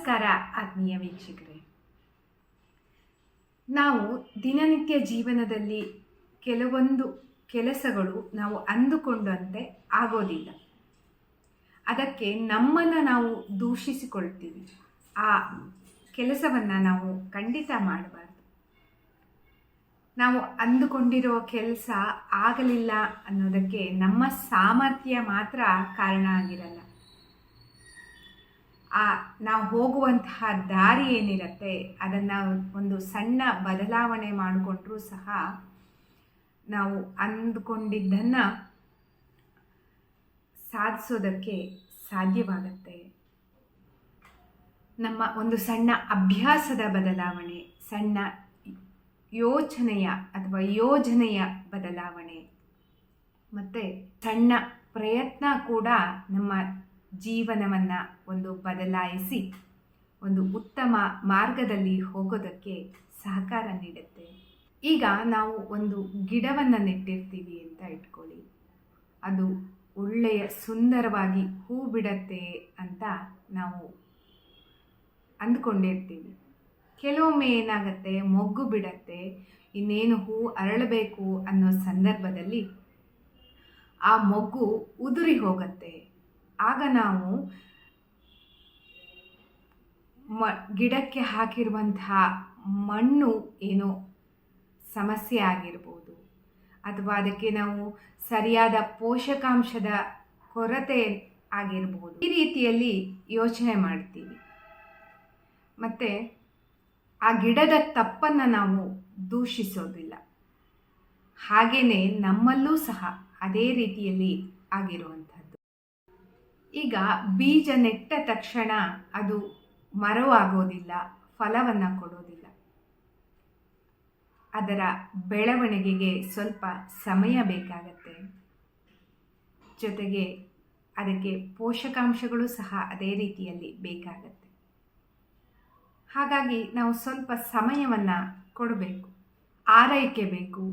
ನಮಸ್ಕಾರ ಆತ್ಮೀಯ ವೀಕ್ಷಕರೇ. ನಾವು ದಿನನಿತ್ಯ ಜೀವನದಲ್ಲಿ ಕೆಲವೊಂದು ಕೆಲಸಗಳು ನಾವು ಅಂದುಕೊಂಡಂತೆ ಆಗೋದಿಲ್ಲ. ಅದಕ್ಕೆ ನಮ್ಮನ್ನು ನಾವು ದೂಷಿಸಿಕೊಳ್ತೀವಿ. ಆ ಕೆಲಸವನ್ನು ನಾವು ಖಂಡಿತ ಮಾಡಬಾರ್ದು. ನಾವು ಅಂದುಕೊಂಡಿರೋ ಕೆಲಸ ಆಗಲಿಲ್ಲ ಅನ್ನೋದಕ್ಕೆ ನಮ್ಮ ಸಾಮರ್ಥ್ಯ ಮಾತ್ರ ಕಾರಣ ಆಗಿರಲ್ಲ. ನಾವು ಹೋಗುವಂತಹ ದಾರಿ ಏನಿರುತ್ತೆ ಅದನ್ನು ಒಂದು ಸಣ್ಣ ಬದಲಾವಣೆ ಮಾಡಿಕೊಂಡ್ರೂ ಸಹ ನಾವು ಅಂದುಕೊಂಡಿದ್ದನ್ನು ಸಾಧಿಸೋದಕ್ಕೆ ಸಾಧ್ಯವಾಗುತ್ತೆ. ನಮ್ಮ ಒಂದು ಸಣ್ಣ ಅಭ್ಯಾಸದ ಬದಲಾವಣೆ, ಸಣ್ಣ ಯೋಚನೆಯ ಅಥವಾ ಯೋಜನೆಯ ಬದಲಾವಣೆ ಮತ್ತು ಸಣ್ಣ ಪ್ರಯತ್ನ ಕೂಡ ನಮ್ಮ ಜೀವನವನ್ನು ಒಂದು ಬದಲಾಯಿಸಿ ಒಂದು ಉತ್ತಮ ಮಾರ್ಗದಲ್ಲಿ ಹೋಗೋದಕ್ಕೆ ಸಹಕಾರ ನೀಡುತ್ತೆ. ಈಗ ನಾವು ಒಂದು ಗಿಡವನ್ನು ನೆಟ್ಟಿರ್ತೀವಿ ಅಂತ ಇಟ್ಕೊಳ್ಳಿ. ಅದು ಒಳ್ಳೆಯ ಸುಂದರವಾಗಿ ಹೂ ಬಿಡತ್ತೆ ಅಂತ ನಾವು ಅಂದ್ಕೊಂಡಿರ್ತೀವಿ. ಕೆಲವೊಮ್ಮೆ ಏನಾಗುತ್ತೆ, ಮೊಗ್ಗು ಬಿಡತ್ತೆ, ಇನ್ನೇನು ಹೂ ಅರಳಬೇಕು ಅನ್ನೋ ಸಂದರ್ಭದಲ್ಲಿ ಆ ಮೊಗ್ಗು ಉದುರಿ ಹೋಗುತ್ತೆ. ಆಗ ನಾವು ಗಿಡಕ್ಕೆ ಹಾಕಿರುವಂತಹ ಮಣ್ಣು ಏನೋ ಸಮಸ್ಯೆ ಆಗಿರ್ಬೋದು, ಅಥವಾ ಅದಕ್ಕೆ ನಾವು ಸರಿಯಾದ ಪೋಷಕಾಂಶದ ಕೊರತೆ ಆಗಿರ್ಬೋದು. ಈ ರೀತಿಯಲ್ಲಿ ಯೋಚನೆ ಮಾಡ್ತೀವಿ. ಮತ್ತು ಆ ಗಿಡದ ತಪ್ಪನ್ನು ನಾವು ದೂಷಿಸೋದಿಲ್ಲ. ಹಾಗೆಯೇ ನಮ್ಮಲ್ಲೂ ಸಹ ಅದೇ ರೀತಿಯಲ್ಲಿ ಆಗಿರುವಂಥದ್ದು. ಈಗ ಬೀಜ ನೆಟ್ಟ ತಕ್ಷಣ ಅದು ಮರವಾಗೋದಿಲ್ಲ, ಫಲವನ್ನು ಕೊಡೋದಿಲ್ಲ. ಅದರ ಬೆಳವಣಿಗೆಗೆ ಸ್ವಲ್ಪ ಸಮಯ ಬೇಕಾಗತ್ತೆ. ಜೊತೆಗೆ ಅದಕ್ಕೆ ಪೋಷಕಾಂಶಗಳು ಸಹ ಅದೇ ರೀತಿಯಲ್ಲಿ ಬೇಕಾಗತ್ತೆ. ಹಾಗಾಗಿ ನಾವು ಸ್ವಲ್ಪ ಸಮಯವನ್ನು ಕೊಡಬೇಕು, ಆರೈಕೆ ಬೇಕು,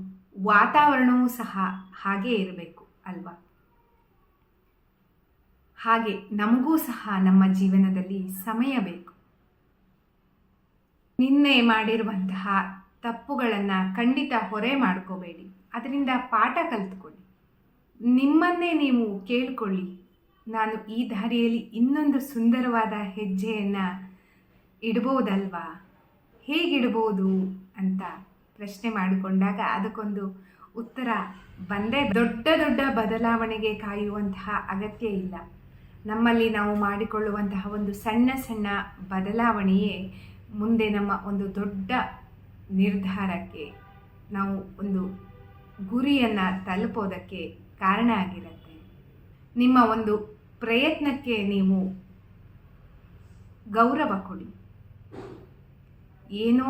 ವಾತಾವರಣವೂ ಸಹ ಹಾಗೇ ಇರಬೇಕು ಅಲ್ವಾ? ಹಾಗೆ ನಮಗೂ ಸಹ ನಮ್ಮ ಜೀವನದಲ್ಲಿ ಸಮಯ ಬೇಕು. ನಿನ್ನೆ ಮಾಡಿರುವಂತಹ ತಪ್ಪುಗಳನ್ನು ಖಂಡಿತ ಹೊರೆ ಮಾಡ್ಕೋಬೇಡಿ. ಅದರಿಂದ ಪಾಠ ಕಲಿತ್ಕೊಳ್ಳಿ. ನಿಮ್ಮನ್ನೇ ನೀವು ಕೇಳಿಕೊಳ್ಳಿ, ನಾನು ಈ ದಾರಿಯಲ್ಲಿ ಇನ್ನೊಂದು ಸುಂದರವಾದ ಹೆಜ್ಜೆಯನ್ನು ಇಡ್ಬೋದಲ್ವಾ, ಹೇಗಿಡ್ಬೋದು ಅಂತ ಪ್ರಶ್ನೆ ಮಾಡಿಕೊಂಡಾಗ ಅದಕ್ಕೊಂದು ಉತ್ತರ ಬಂದೇ. ದೊಡ್ಡ ದೊಡ್ಡ ಬದಲಾವಣೆಗೆ ಕಾಯುವಂತಹ ಅಗತ್ಯ ಇಲ್ಲ. ನಮ್ಮಲ್ಲಿ ನಾವು ಮಾಡಿಕೊಳ್ಳುವಂತಹ ಒಂದು ಸಣ್ಣ ಸಣ್ಣ ಬದಲಾವಣೆಯೇ ಮುಂದೆ ನಮ್ಮ ಒಂದು ದೊಡ್ಡ ನಿರ್ಧಾರಕ್ಕೆ, ನಾವು ಒಂದು ಗುರಿಯನ್ನು ತಲುಪೋದಕ್ಕೆ ಕಾರಣ ಆಗಿರುತ್ತೆ. ನಿಮ್ಮ ಒಂದು ಪ್ರಯತ್ನಕ್ಕೆ ನೀವು ಗೌರವ ಕೊಡಿ. ಏನೋ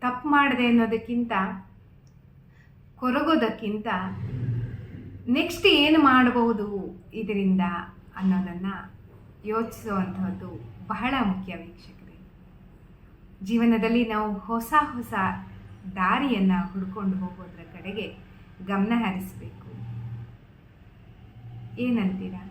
ತಪ್ಪು ಮಾಡಿದೆ ಅನ್ನೋದಕ್ಕಿಂತ, ಕೊರಗೋದಕ್ಕಿಂತ ನೆಕ್ಸ್ಟ್ ಏನು ಮಾಡಬಹುದು ಇದರಿಂದ ಅನ್ನೋದನ್ನು ಯೋಚಿಸುವಂಥದ್ದು ಬಹಳ ಮುಖ್ಯ ವೀಕ್ಷಕರೇ. ಜೀವನದಲ್ಲಿ ನಾವು ಹೊಸ ಹೊಸ ದಾರಿಯನ್ನು ಹುಡ್ಕೊಂಡು ಹೋಗೋದ್ರ ಕಡೆಗೆ ಗಮನ ಹರಿಸಬೇಕು. ಏನಂತೀರಾ?